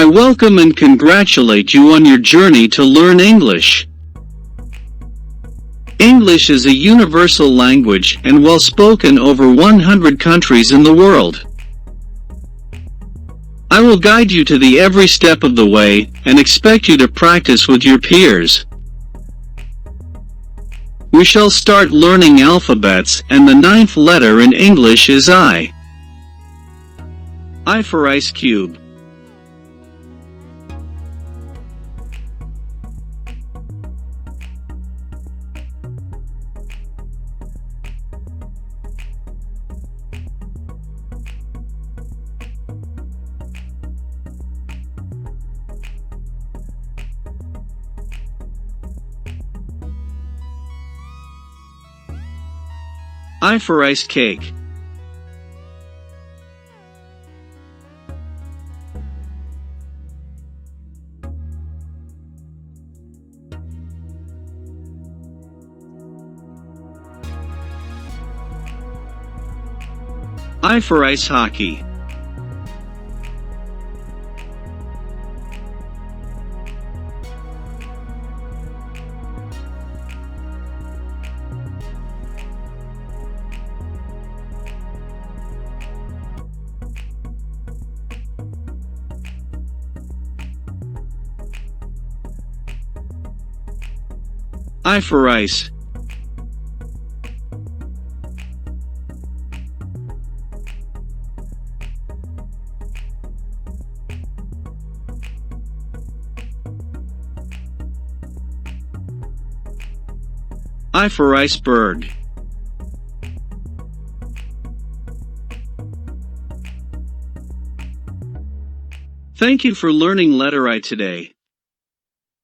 I welcome and congratulate you on your journey to learn English. English is a universal language and well spoken over 100 countries in the world. I will guide you to the every step of the way and expect you to practice with your peers. We shall start learning alphabets, and the 9th letter in English is I. I for ice cube. I for iced cake. I for ice hockey. I for ice. I for iceberg. Thank you for learning letter I today.